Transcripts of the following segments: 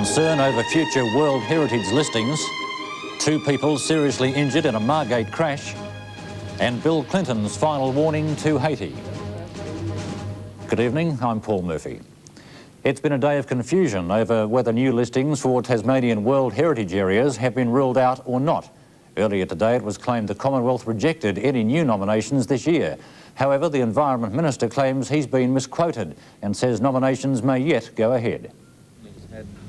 Concern over future World Heritage listings, 2 people seriously injured in a Margate crash, and Bill Clinton's final warning to Haiti. Good evening, I'm Paul Murphy. It's been a day of confusion over whether new listings for Tasmanian World Heritage areas have been ruled out or not. Earlier today it was claimed the Commonwealth rejected any new nominations this year. However, the Environment Minister claims he's been misquoted and says nominations may yet go ahead.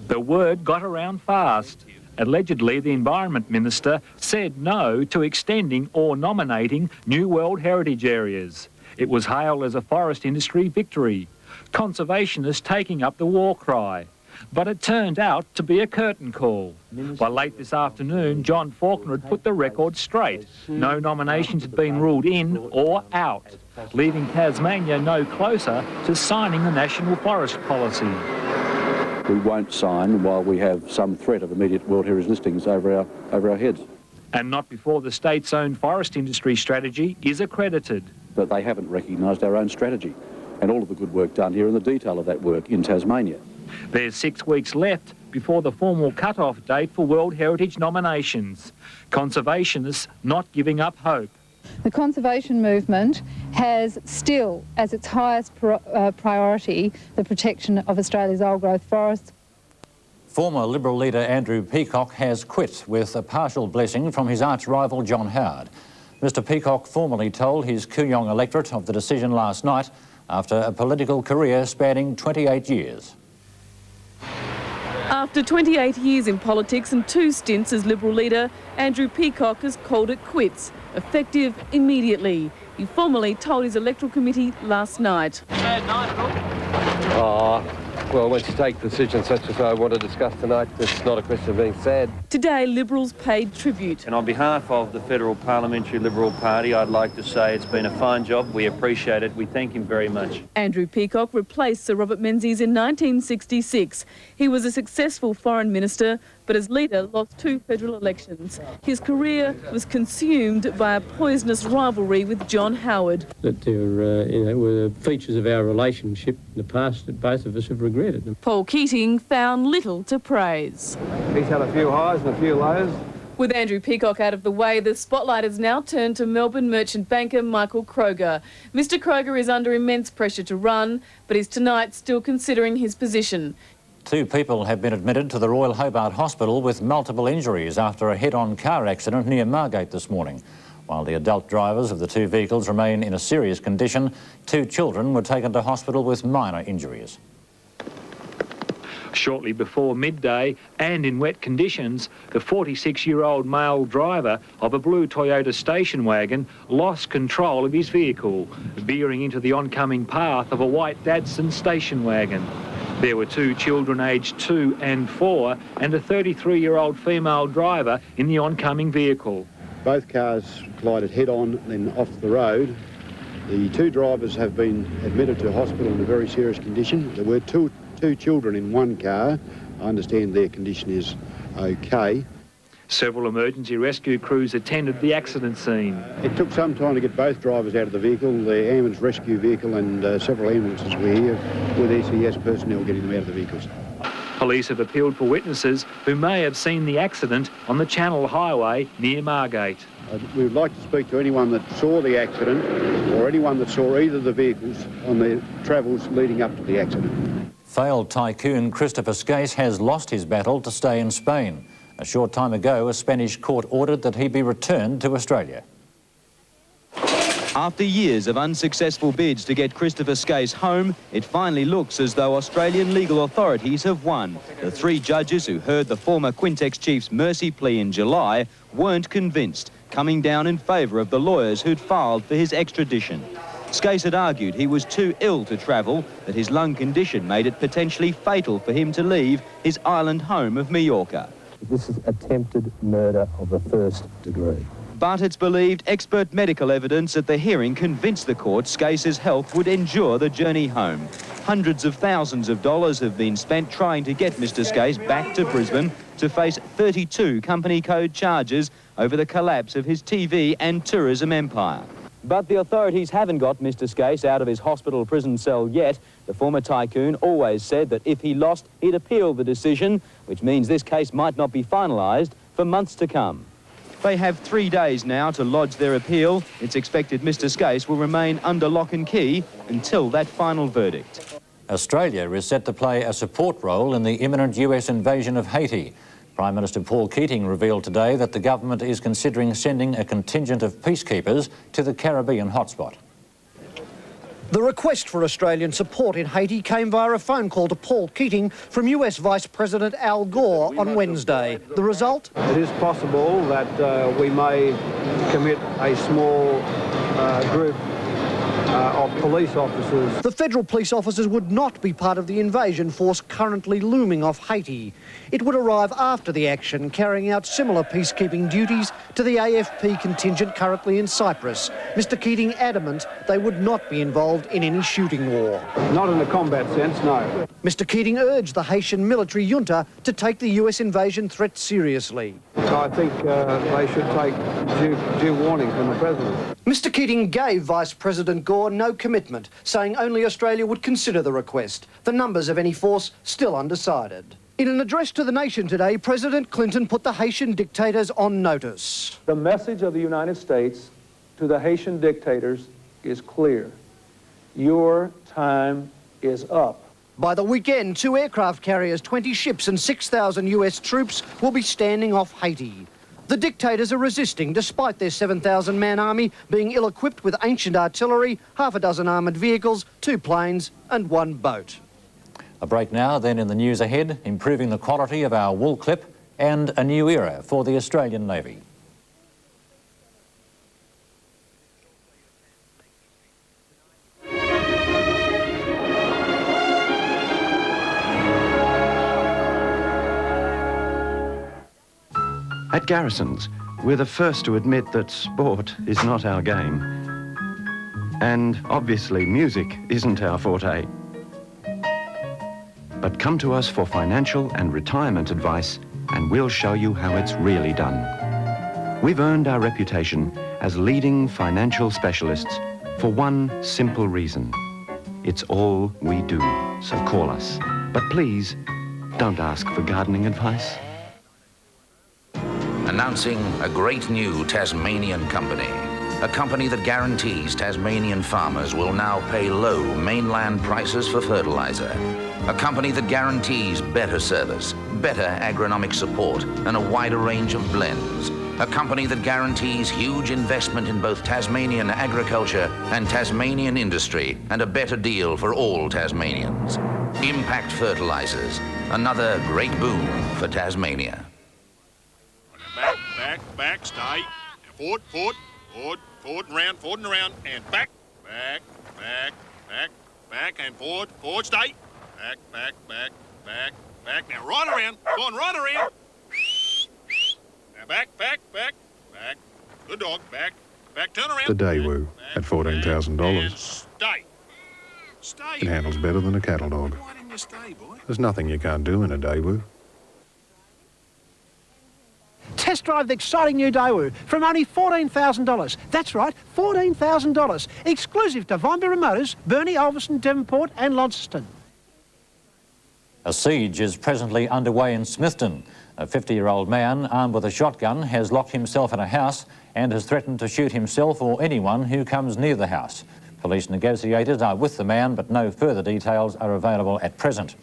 The word got around fast. Allegedly, the Environment Minister said no to extending or nominating new World Heritage areas. It was hailed as a forest industry victory, conservationists taking up the war cry. But it turned out to be a curtain call. By late this afternoon, John Faulkner had put the record straight. No nominations had been ruled in or out, leaving Tasmania no closer to signing the National Forest Policy. We won't sign while we have some threat of immediate World Heritage listings over our heads. And not before the state's own forest industry strategy is accredited. But they haven't recognised our own strategy and all of the good work done here and the detail of that work in Tasmania. There's 6 weeks left before the formal cut-off date for World Heritage nominations. Conservationists not giving up hope. The conservation movement has still as its highest priority the protection of Australia's old-growth forests. Former Liberal leader Andrew Peacock has quit with a partial blessing from his arch-rival John Howard. Mr Peacock formally told his Kooyong electorate of the decision last night after a political career spanning 28 years. After 28 years in politics and 2 stints as Liberal leader, Andrew Peacock has called it quits, effective immediately. He formally told his electoral committee last night. Well, once you take decisions such as I want to discuss tonight, it's not a question of being sad. Today, Liberals paid tribute. And on behalf of the Federal Parliamentary Liberal Party, I'd like to say it's been a fine job. We appreciate it. We thank him very much. Andrew Peacock replaced Sir Robert Menzies in 1966. He was a successful foreign minister, but as leader lost 2 federal elections. His career was consumed by a poisonous rivalry with John Howard. That there were features of our relationship in the past that both of us have regretted. Paul Keating found little to praise. He's had a few highs and a few lows. With Andrew Peacock out of the way, the spotlight is now turned to Melbourne merchant banker Michael Kroger. Mr Kroger is under immense pressure to run, but is tonight still considering his position. 2 people have been admitted to the Royal Hobart Hospital with multiple injuries after a head-on car accident near Margate this morning. While the adult drivers of the 2 vehicles remain in a serious condition, 2 children were taken to hospital with minor injuries. Shortly before midday and in wet conditions, the 46-year-old male driver of a blue Toyota station wagon lost control of his vehicle, veering into the oncoming path of a white Datsun station wagon. There were 2 children aged 2 and 4 and a 33-year-old female driver in the oncoming vehicle. Both cars collided head-on, then off the road. The 2 drivers have been admitted to hospital in a very serious condition. There were two children in 1 car. I understand their condition is okay. Several emergency rescue crews attended the accident scene. It took some time to get both drivers out of the vehicle. The ambulance rescue vehicle and several ambulances were here with ECS personnel getting them out of the vehicles. Police have appealed for witnesses who may have seen the accident on the Channel Highway near Margate. We would like to speak to anyone that saw the accident or anyone that saw either of the vehicles on their travels leading up to the accident. Failed tycoon Christopher Skase has lost his battle to stay in Spain. A short time ago, a Spanish court ordered that he be returned to Australia. After years of unsuccessful bids to get Christopher Skase home, it finally looks as though Australian legal authorities have won. The 3 judges who heard the former Quintex chief's mercy plea in July weren't convinced, coming down in favour of the lawyers who'd filed for his extradition. Skase had argued he was too ill to travel, that his lung condition made it potentially fatal for him to leave his island home of Mallorca. This is attempted murder of the 1st degree. But it's believed expert medical evidence at the hearing convinced the court Skase's health would endure the journey home. Hundreds of thousands of dollars have been spent trying to get Mr Skase back to Brisbane to face 32 company code charges over the collapse of his TV and tourism empire. But the authorities haven't got Mr. Skase out of his hospital prison cell yet. The former tycoon always said that if he lost, he'd appeal the decision, which means this case might not be finalised for months to come. They have 3 days now to lodge their appeal. It's expected Mr. Skase will remain under lock and key until that final verdict. Australia is set to play a support role in the imminent US invasion of Haiti. Prime Minister Paul Keating revealed today that the government is considering sending a contingent of peacekeepers to the Caribbean hotspot. The request for Australian support in Haiti came via a phone call to Paul Keating from US Vice President Al Gore on Wednesday. The result? It is possible that we may commit a small group of police officers. The federal police officers would not be part of the invasion force currently looming off Haiti. It would arrive after the action, carrying out similar peacekeeping duties to the AFP contingent currently in Cyprus. Mr. Keating adamant they would not be involved in any shooting war. Not in a combat sense, no. Mr. Keating urged the Haitian military junta to take the US invasion threat seriously. I think they should take due warning from the President. Mr. Keating gave Vice President Gore no commitment, saying only Australia would consider the request. The numbers of any force still undecided. In an address to the nation today, President Clinton put the Haitian dictators on notice. The message of the United States to the Haitian dictators is clear. Your time is up. By the weekend, 2 aircraft carriers, 20 ships and 6,000 US troops will be standing off Haiti. The dictators are resisting, despite their 7,000-man army being ill-equipped with ancient artillery, half a dozen armoured vehicles, 2 planes and 1 boat. A break now, then in the news ahead, improving the quality of our wool clip and a new era for the Australian Navy. At Garrisons, we're the first to admit that sport is not our game. And obviously music isn't our forte. But come to us for financial and retirement advice and we'll show you how it's really done. We've earned our reputation as leading financial specialists for one simple reason. It's all we do, so call us. But please, don't ask for gardening advice. Announcing a great new Tasmanian company. A company that guarantees Tasmanian farmers will now pay low mainland prices for fertilizer. A company that guarantees better service, better agronomic support, and a wider range of blends. A company that guarantees huge investment in both Tasmanian agriculture and Tasmanian industry, and a better deal for all Tasmanians. Impact Fertilizers, another great boom for Tasmania. Back, stay. Forward, and around, and back, and forward, stay. Back. Now right around, go on, right around. Now back. Good dog, back, turn around. The Daewoo at $14,000. Stay. It handles better than a cattle dog. Why didn't you stay, boy? There's nothing you can't do in a Daewoo. Test drive the exciting new Daewoo from only $14,000. That's right, $14,000. Exclusive to Vinbury Motors, Burnie, Ulverstone, Devonport and Launceston. A siege is presently underway in Smithton. A 50-year-old man armed with a shotgun has locked himself in a house and has threatened to shoot himself or anyone who comes near the house. Police negotiators are with the man, but no further details are available at present.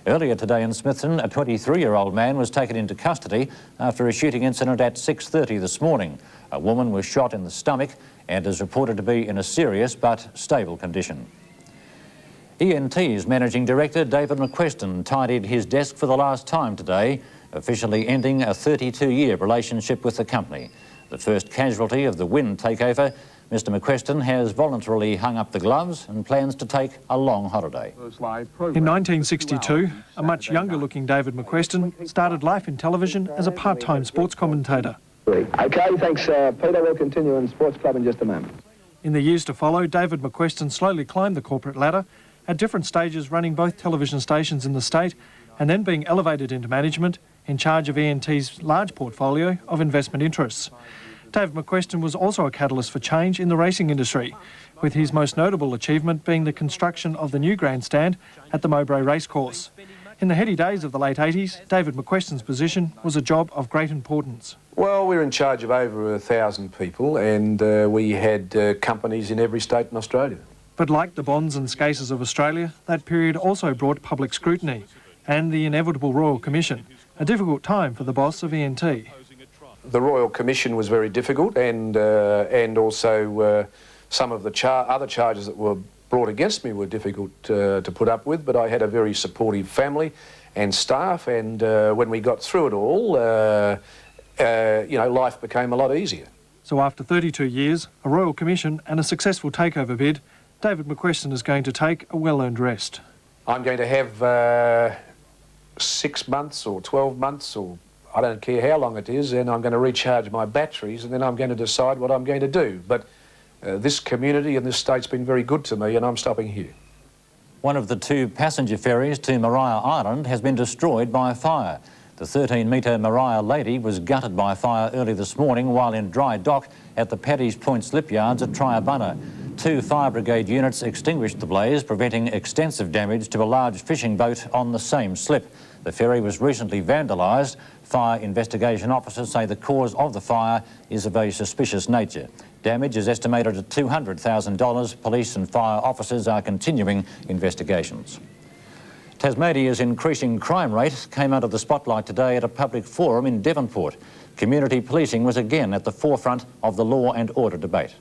Earlier today in Smithton, a 23-year-old man was taken into custody after a shooting incident at 6:30 this morning. A woman was shot in the stomach and is reported to be in a serious but stable condition. ENT's Managing Director David McQuestion tidied his desk for the last time today, officially ending a 32-year relationship with the company. The first casualty of the wind takeover, Mr McQuestion has voluntarily hung up the gloves and plans to take a long holiday. In 1962, a much younger-looking David McQuestion started life in television as a part-time sports commentator. OK, thanks, Peter. We'll continue in Sports Club in just a moment. In the years to follow, David McQuestion slowly climbed the corporate ladder, at different stages running both television stations in the state, and then being elevated into management in charge of ENT's large portfolio of investment interests. David McQuestion was also a catalyst for change in the racing industry, with his most notable achievement being the construction of the new grandstand at the Mowbray racecourse. In the heady days of the late 80s, David McQuestion's position was a job of great importance. Well, we were in charge of over 1,000 people, and we had companies in every state in Australia. But like the Bonds and Skases of Australia, that period also brought public scrutiny and the inevitable Royal Commission, a difficult time for the boss of ENT. The Royal Commission was very difficult, and also some of the other charges that were brought against me were difficult to put up with, but I had a very supportive family and staff, and when we got through it all, you know, life became a lot easier. So after 32 years, a Royal Commission and a successful takeover bid, David McQuestion is going to take a well-earned rest. I'm going to have 6 months or 12 months, or I don't care how long it is, and I'm going to recharge my batteries, and then I'm going to decide what I'm going to do. But this community and this state's been very good to me, and I'm stopping here. One of the 2 passenger ferries to Mariah Island has been destroyed by fire. The 13-metre Mariah Lady was gutted by fire early this morning while in dry dock at the Paddy's Point slipyards at Triabunna. 2 fire brigade units extinguished the blaze, preventing extensive damage to a large fishing boat on the same slip. The ferry was recently vandalised. Fire investigation officers say the cause of the fire is of a suspicious nature. Damage is estimated at $200,000. Police and fire officers are continuing investigations. Tasmania's increasing crime rate came under the spotlight today at a public forum in Devonport. Community policing was again at the forefront of the law and order debate.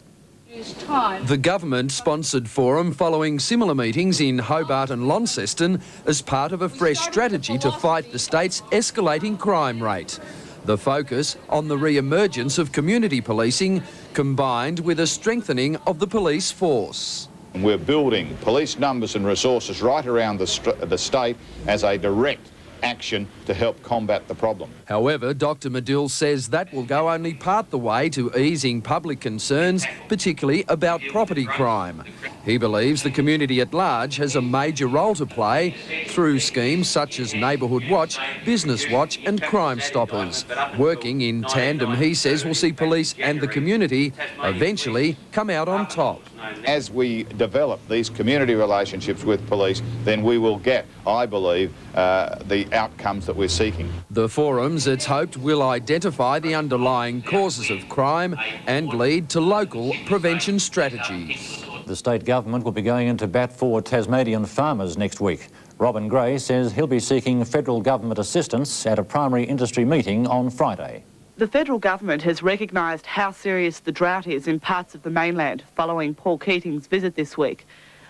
The government-sponsored forum following similar meetings in Hobart and Launceston as part of a fresh strategy to fight the state's escalating crime rate. The focus on the re-emergence of community policing combined with a strengthening of the police force. We're building police numbers and resources right around the state as a direct action to help combat the problem. However, Dr Medill says that will go only part the way to easing public concerns, particularly about property crime. He believes the community at large has a major role to play through schemes such as Neighbourhood Watch, Business Watch and Crime Stoppers. Working in tandem, he says, will see police and the community eventually come out on top. As we develop these community relationships with police, then we will get, I believe, the outcomes that we're seeking. The forums, it's hoped, will identify the underlying causes of crime and lead to local prevention strategies. The state government will be going into bat for Tasmanian farmers next week. Robin Gray says he'll be seeking federal government assistance at a primary industry meeting on Friday. The federal government has recognised how serious the drought is in parts of the mainland following Paul Keating's visit this week.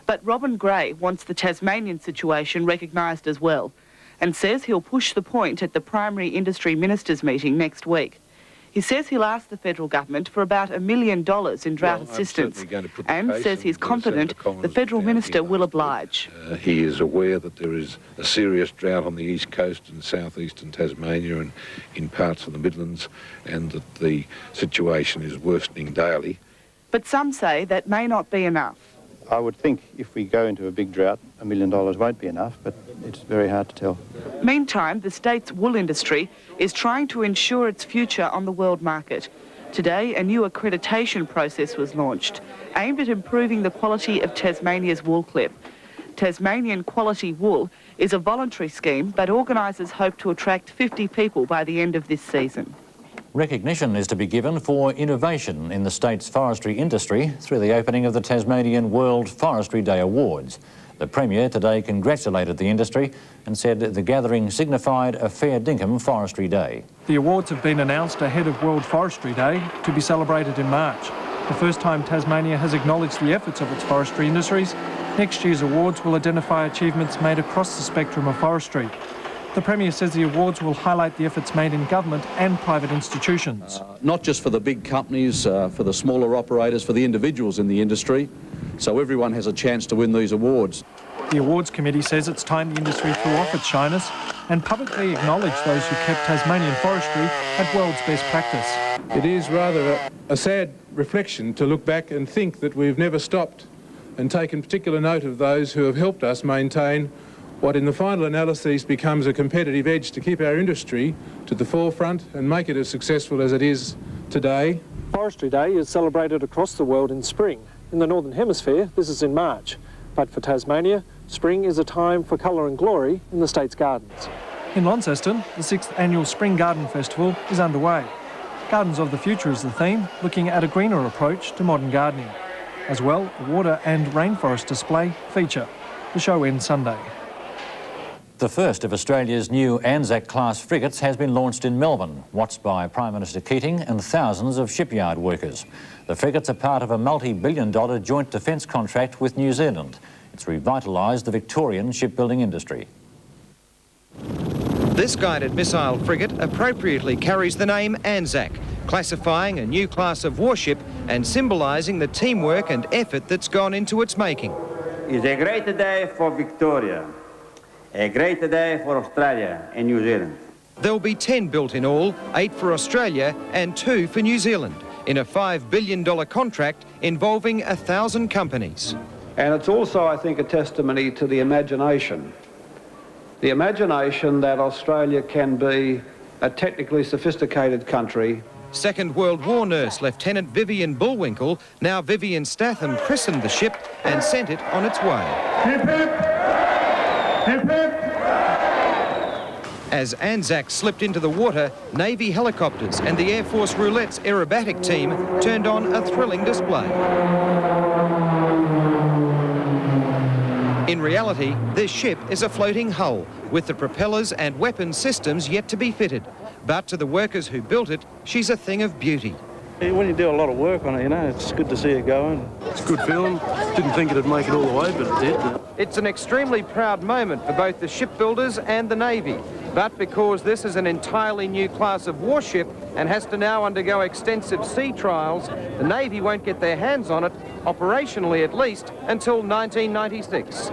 But Robin Gray wants the Tasmanian situation recognised as well and says he'll push the point at the primary industry ministers meeting next week. He says he'll ask the federal government for about $1 million in drought assistance and says he's confident the federal minister will oblige. He is aware that there is a serious drought on the east coast and southeastern Tasmania and in parts of the Midlands, and that the situation is worsening daily. But some say that may not be enough. I would think if we go into a big drought, $1 million won't be enough, but it's very hard to tell. Meantime, the state's wool industry is trying to ensure its future on the world market. Today, a new accreditation process was launched, aimed at improving the quality of Tasmania's wool clip. Tasmanian Quality Wool is a voluntary scheme, but organisers hope to attract 50 people by the end of this season. Recognition is to be given for innovation in the state's forestry industry through the opening of the Tasmanian World Forestry Day Awards. The Premier today congratulated the industry and said the gathering signified a fair dinkum forestry day. The awards have been announced ahead of World Forestry Day to be celebrated in March. The first time Tasmania has acknowledged the efforts of its forestry industries. Next year's awards will identify achievements made across the spectrum of forestry. The Premier says the awards will highlight the efforts made in government and private institutions. Not just for the big companies, for the smaller operators, for the individuals in the industry, so everyone has a chance to win these awards. The awards committee says it's time the industry threw off its shyness and publicly acknowledge those who kept Tasmanian forestry at world's best practice. It is rather a sad reflection to look back and think that we've never stopped and taken particular note of those who have helped us maintain what in the final analysis becomes a competitive edge to keep our industry to the forefront and make it as successful as it is today. Forestry Day is celebrated across the world in spring. In the Northern Hemisphere, this is in March. But for Tasmania, spring is a time for colour and glory in the state's gardens. In Launceston, the 6th annual Spring Garden Festival is underway. Gardens of the Future is the theme, looking at a greener approach to modern gardening. As well, a water and rainforest display feature. The show ends Sunday. The first of Australia's new Anzac-class frigates has been launched in Melbourne, watched by Prime Minister Keating and thousands of shipyard workers. The frigates are part of a multi-billion-dollar joint defence contract with New Zealand. It's revitalised the Victorian shipbuilding industry. This guided missile frigate appropriately carries the name Anzac, classifying a new class of warship and symbolising the teamwork and effort that's gone into its making. It's a great day for Victoria. A great day for Australia and New Zealand. There'll be 10 built in all, 8 for Australia and 2 for New Zealand, in a $5 billion contract involving 1,000 companies. And it's also, I think, a testimony to the imagination. The imagination that Australia can be a technically sophisticated country. Second World War nurse Lieutenant Vivian Bullwinkle, now Vivian Statham, christened the ship and sent it on its way. Hip, hip. Hip, hip. As Anzac slipped into the water, Navy helicopters and the Air Force Roulette's aerobatic team turned on a thrilling display. In reality, this ship is a floating hull, with the propellers and weapon systems yet to be fitted. But to the workers who built it, she's a thing of beauty. When you do a lot of work on it, you know, it's good to see it going. It's a good film. Didn't think it'd make it all the way, but it did. It's an extremely proud moment for both the shipbuilders and the Navy. But because this is an entirely new class of warship and has to now undergo extensive sea trials, the Navy won't get their hands on it, operationally at least, until 1996.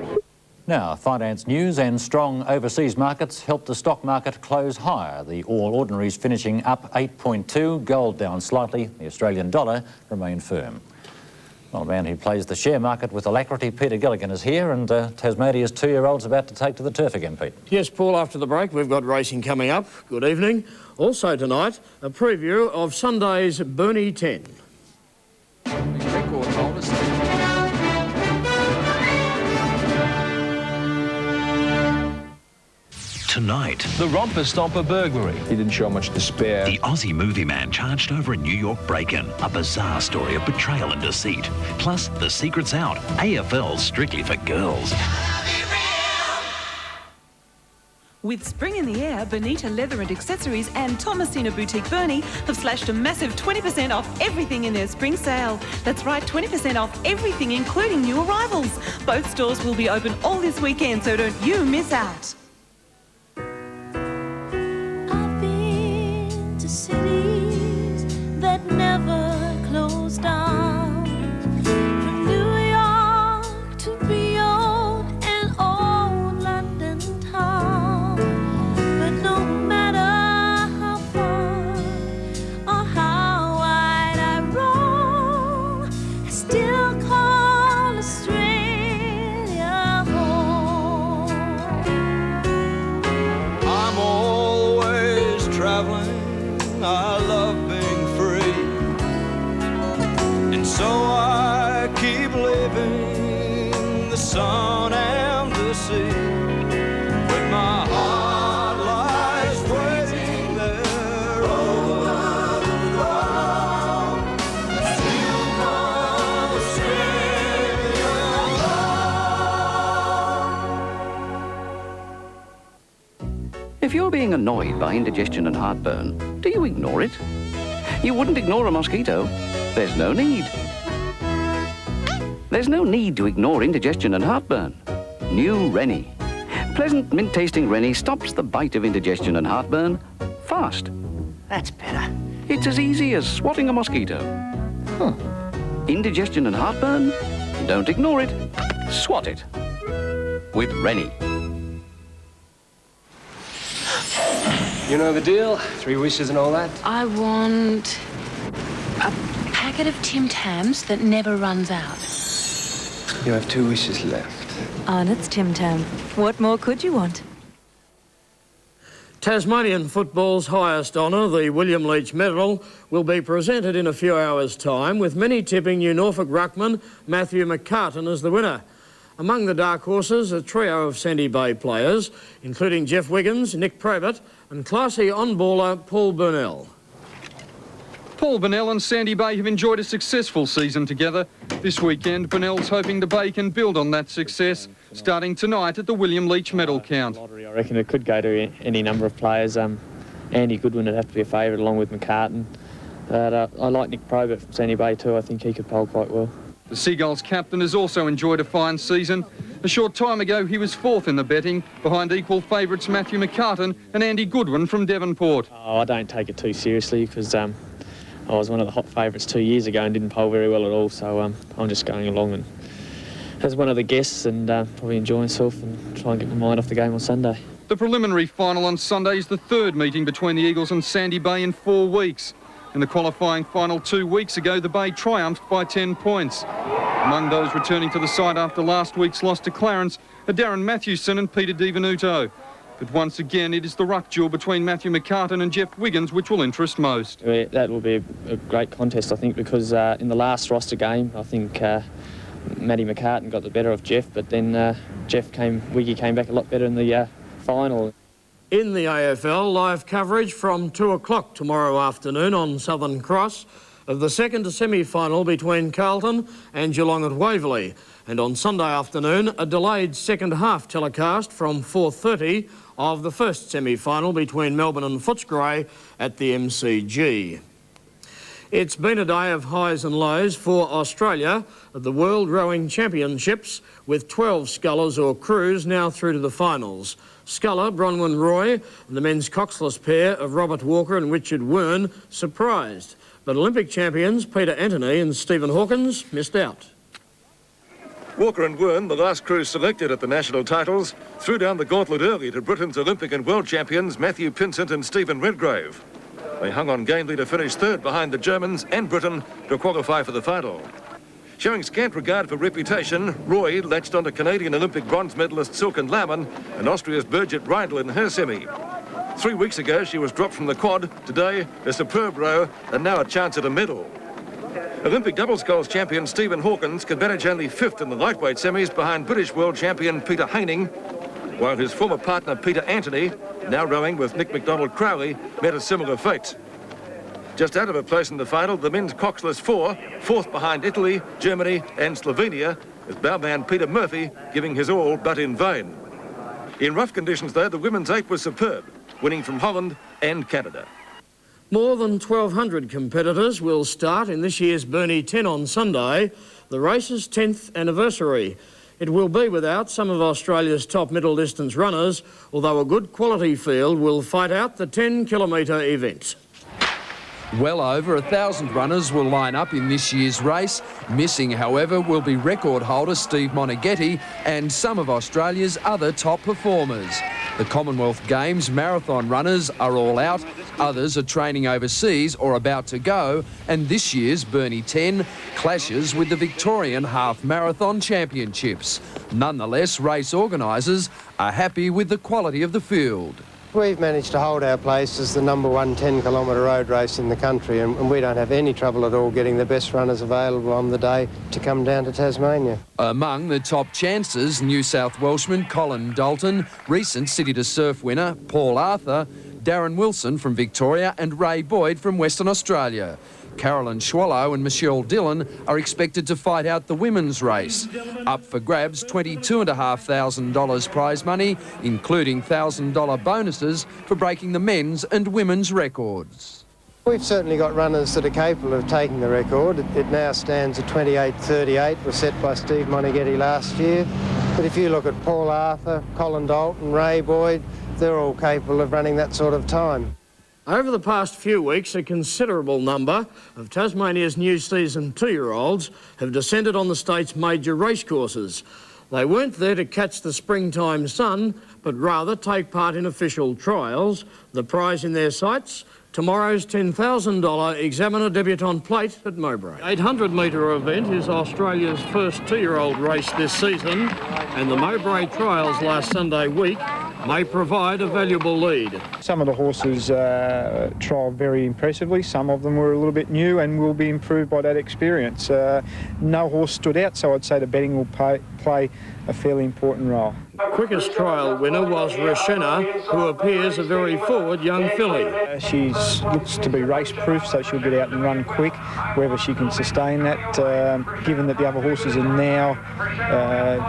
Now, finance news and strong overseas markets helped the stock market close higher. The All Ordinaries finishing up 8.2, gold down slightly, the Australian dollar remained firm. Well, a man who plays the share market with alacrity, Peter Gilligan, is here, and Tasmania's 2-year-old's about to take to the turf again, Pete. Yes, Paul, after the break, we've got racing coming up. Good evening. Also tonight, a preview of Sunday's Burnie 10. Tonight, the Romper Stomper burglary. He didn't show much despair. The Aussie movie man charged over a New York break-in. A bizarre story of betrayal and deceit. Plus, the secret's out. AFL's strictly for girls. With spring in the air, Bonita Leather and Accessories and Thomasina Boutique Burnie have slashed a massive 20% off everything in their spring sale. That's right, 20% off everything, including new arrivals. Both stores will be open all this weekend, so don't you miss out. Cities that never close down, from New York to beyond an old London town. But no matter how far or how wide I roam, I still call Australia home. I'm always traveling. I love being free, and so I keep living the sun and the sea, with my heart lies waiting there over the ground. Still call Australia. If you're being annoyed by indigestion and heartburn, do you ignore it? You wouldn't ignore a mosquito. There's no need. There's no need to ignore indigestion and heartburn. New Rennie. Pleasant mint-tasting Rennie stops the bite of indigestion and heartburn fast. That's better. It's as easy as swatting a mosquito. Indigestion and heartburn? Don't ignore it. Swat it. With Rennie. You know the deal? 3 wishes and all that? I want a packet of Tim Tams that never runs out. You have 2 wishes left. Arnott's Tim Tam. What more could you want? Tasmanian football's highest honour, the William Leach Medal, will be presented in a few hours' time, with many tipping New Norfolk ruckman Matthew McCartan as the winner. Among the dark horses, a trio of Sandy Bay players, including Jeff Wiggins, Nick Probert and classy on-baller Paul Burnell. Paul Burnell and Sandy Bay have enjoyed a successful season together. This weekend, Burnell's hoping the Bay can build on that success, starting tonight at the William Leach Medal count. I reckon it could go to any number of players. Andy Goodwin would have to be a favourite, along with McCartan. But I like Nick Probert from Sandy Bay too. I think he could poll quite well. The Seagulls captain has also enjoyed a fine season. A short time ago, he was fourth in the betting, behind equal favourites Matthew McCartan and Andy Goodwin from Devonport. I don't take it too seriously because I was one of the hot favourites 2 years ago and didn't poll very well at all, so I'm just going along and as one of the guests and probably enjoy myself and try and get my mind off the game on Sunday. The preliminary final on Sunday is the third meeting between the Eagles and Sandy Bay in 4 weeks. In the qualifying final 2 weeks ago, the Bay triumphed by 10 points. Among those returning to the side after last week's loss to Clarence are Darren Mathewson and Peter DiVenuto. But once again, it is the ruck duel between Matthew McCartan and Jeff Wiggins which will interest most. Yeah, that will be a great contest, I think, because in the last roster game, I think Matty McCartan got the better of Jeff, but then Wiggy came back a lot better in the final. In the AFL, live coverage from 2 o'clock tomorrow afternoon on Southern Cross of the second semi-final between Carlton and Geelong at Waverley. And on Sunday afternoon, a delayed second half telecast from 4:30 of the first semi-final between Melbourne and Footscray at the MCG. It's been a day of highs and lows for Australia at the World Rowing Championships, with 12 scullers or crews now through to the finals. Sculler Bronwyn Roy and the men's coxless pair of Robert Walker and Richard Wern surprised, but Olympic champions Peter Anthony and Stephen Hawkins missed out. Walker and Wern, the last crew selected at the national titles, threw down the gauntlet early to Britain's Olympic and world champions Matthew Pinsent and Stephen Redgrave. They hung on gamely to finish third behind the Germans and Britain to qualify for the final. Showing scant regard for reputation, Roy latched onto Canadian Olympic bronze medalist Silken Laman and Austria's Birgit Reindl in her semi. 3 weeks ago, she was dropped from the quad. Today, a superb row and now a chance at a medal. Olympic double sculls champion Stephen Hawkins could manage only fifth in the lightweight semis behind British world champion Peter Haining, while his former partner Peter Anthony, now rowing with Nick MacDonald Crowley, met a similar fate. Just out of a place in the final, the men's coxless four, fourth behind Italy, Germany and Slovenia, with bowman Peter Murphy giving his all but in vain. In rough conditions, though, the women's eight was superb, winning from Holland and Canada. More than 1,200 competitors will start in this year's Burnie 10 on Sunday, the race's 10th anniversary. It will be without some of Australia's top middle distance runners, although a good quality field will fight out the 10-kilometre event. Well over 1,000 runners will line up in this year's race. Missing, however, will be record holder Steve Monaghetti and some of Australia's other top performers. The Commonwealth Games marathon runners are all out, others are training overseas or about to go, and this year's Burnie 10 clashes with the Victorian Half Marathon Championships. Nonetheless, race organisers are happy with the quality of the field. We've managed to hold our place as the #1 10-kilometre road race in the country, and we don't have any trouble at all getting the best runners available on the day to come down to Tasmania. Among the top chances, New South Welshman Colin Dalton, recent City to Surf winner Paul Arthur, Darren Wilson from Victoria and Ray Boyd from Western Australia. Carolyn Schwallow and Michelle Dillon are expected to fight out the women's race. Up for grabs, $22,500 prize money, including $1,000 bonuses for breaking the men's and women's records. We've certainly got runners that are capable of taking the record. It now stands at 28.38, was set by Steve Monaghetti last year. But if you look at Paul Arthur, Colin Dalton, Ray Boyd, they're all capable of running that sort of time. Over the past few weeks, a considerable number of Tasmania's new season 2-year-olds have descended on the state's major racecourses. They weren't there to catch the springtime sun, but rather take part in official trials. The prize in their sights, tomorrow's $10,000 Examiner Debutante Plate at Mowbray. 800-metre event is Australia's first 2-year-old race this season, and the Mowbray trials last Sunday week may provide a valuable lead. Some of the horses trialled very impressively. Some of them were a little bit new and will be improved by that experience. No horse stood out, so I'd say the betting will play a fairly important role. Quickest trial winner was Rashena, who appears a very forward young filly. She looks to be race-proof, so she'll get out and run quick, whether she can sustain that. Given that the other horses are now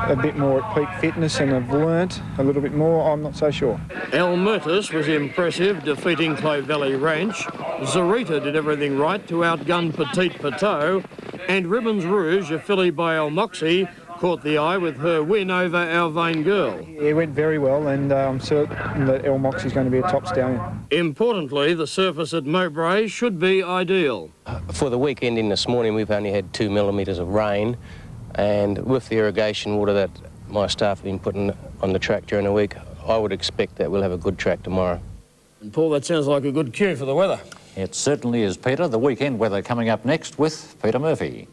a bit more at peak fitness and have learnt a little bit more, I'm not so sure. El Murtis was impressive, defeating Clay Valley Ranch. Zarita did everything right to outgun Petite Pateau, and Ribbons Rouge, a filly by El Moxie, caught the eye with her win over Our Vain Girl. It went very well, and I'm certain that El Moxie is going to be a top stallion. Importantly, the surface at Mowbray should be ideal. For the weekend in this morning, we've only had 2 millimetres of rain, and with the irrigation water that my staff have been putting on the track during the week, I would expect that we'll have a good track tomorrow. And Paul, that sounds like a good cue for the weather. It certainly is, Peter. The weekend weather coming up next with Peter Murphy.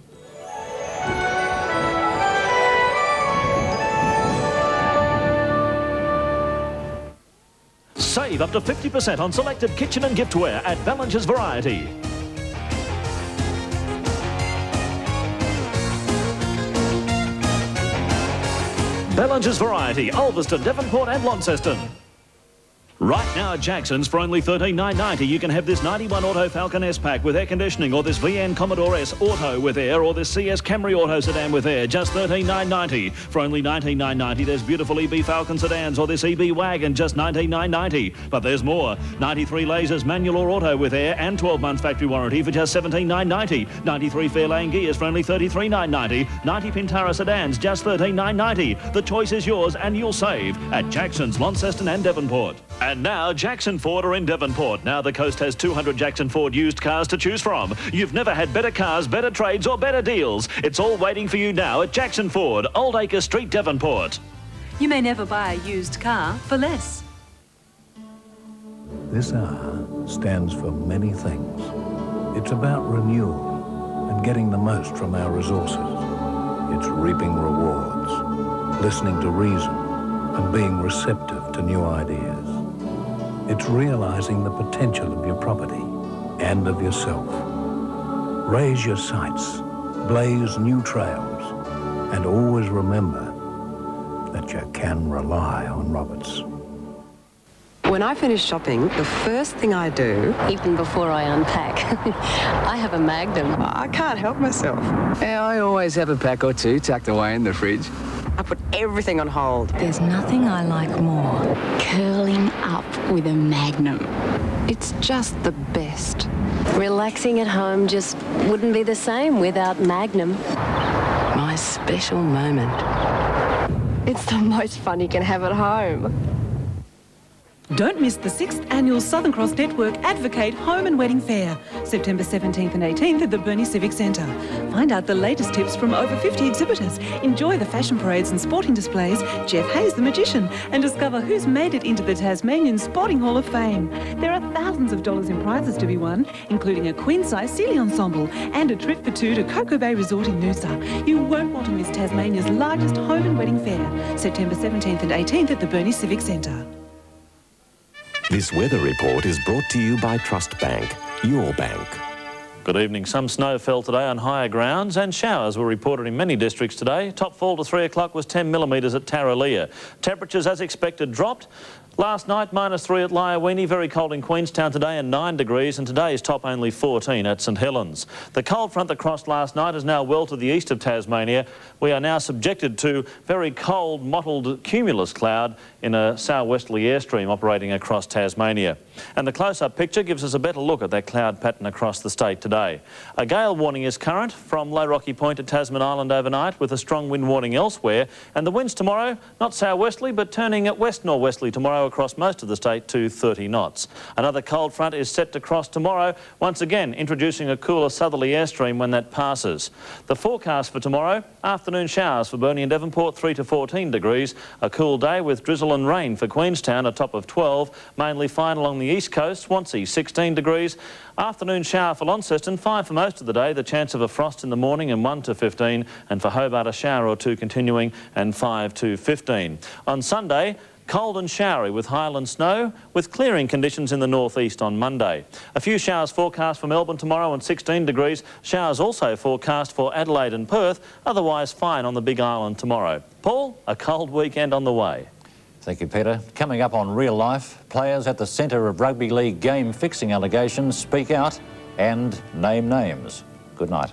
Save up to 50% on selected kitchen and giftware at Ballinger's Variety. Ballinger's Variety, Ulverston, Devonport and Launceston. Right now at Jackson's for only $13,990 you can have this 91 Auto Falcon S pack with air conditioning, or this VN Commodore S Auto with air, or this CS Camry Auto sedan with air, just $13,990. For only $19,990 there's beautiful EB Falcon sedans, or this EB wagon, just $19,990. But there's more. 93 Lasers manual or auto with air and 12 months factory warranty for just $17,990. 93 Fairlane gears for only $33,990. 90 Pintara sedans, just $13,990. The choice is yours and you'll save at Jackson's, Launceston and Devonport. And now Jackson Ford are in Devonport. Now the coast has 200 Jackson Ford used cars to choose from. You've never had better cars, better trades or better deals. It's all waiting for you now at Jackson Ford, Old Acre Street, Devonport. You may never buy a used car for less. This R stands for many things. It's about renewal and getting the most from our resources. It's reaping rewards, listening to reason and being receptive to new ideas. It's realizing the potential of your property and of yourself. Raise your sights, blaze new trails, and always remember that you can rely on Roberts. When I finish shopping, the first thing I do, Even before I unpack, I have a Magnum. I can't help myself. Yeah, I always have a pack or two tucked away in the fridge. I put everything on hold. There's nothing I like more. Curling up with a Magnum. It's just the best. Relaxing at home just wouldn't be the same without Magnum. My special moment. It's the most fun you can have at home. Don't miss the 6th Annual Southern Cross Network Advocate Home and Wedding Fair, September 17th and 18th at the Burnie Civic Centre. Find out the latest tips from over 50 exhibitors, enjoy the fashion parades and sporting displays, Jeff Hayes the magician, and discover who's made it into the Tasmanian Sporting Hall of Fame. There are thousands of dollars in prizes to be won, including a queen-size Sealy ensemble and a trip for two to Coco Bay Resort in Noosa. You won't want to miss Tasmania's largest home and wedding fair, September 17th and 18th at the Burnie Civic Centre. This weather report is brought to you by Trust Bank, your bank. Good evening. Some snow fell today on higher grounds and showers were reported in many districts today. Top fall to 3 o'clock was 10 millimetres at Tarraleah. Temperatures, as expected, dropped. Last night, -3 at Lyawini, very cold in Queenstown today and 9 degrees, and today's top only 14 at St Helens. The cold front that crossed last night is now well to the east of Tasmania. We are now subjected to very cold, mottled cumulus cloud in a southwesterly airstream operating across Tasmania. And the close-up picture gives us a better look at that cloud pattern across the state today. A gale warning is current from Low Rocky Point to Tasman Island overnight, with a strong wind warning elsewhere. And the winds tomorrow, not southwesterly, but turning at west-northwesterly tomorrow across most of the state to 30 knots. Another cold front is set to cross tomorrow, once again introducing a cooler southerly airstream when that passes. The forecast for tomorrow, afternoon showers for Burnie and Devonport, 3 to 14 degrees. A cool day with drizzle and rain for Queenstown, a top of 12. Mainly fine along the east coast, Swansea 16 degrees. Afternoon shower for Launceston, 5 for most of the day. The chance of a frost in the morning and 1 to 15. And for Hobart, a shower or two continuing and 5 to 15. On Sunday, Cold and showery with highland snow, with clearing conditions in the northeast on Monday. A few showers forecast for Melbourne tomorrow and 16 degrees. Showers also forecast for Adelaide and Perth, otherwise fine on the Big Island tomorrow. Paul, a cold weekend on the way. Thank you, Peter. Coming up on Real Life, players at the centre of rugby league game fixing allegations speak out and name names. Good night.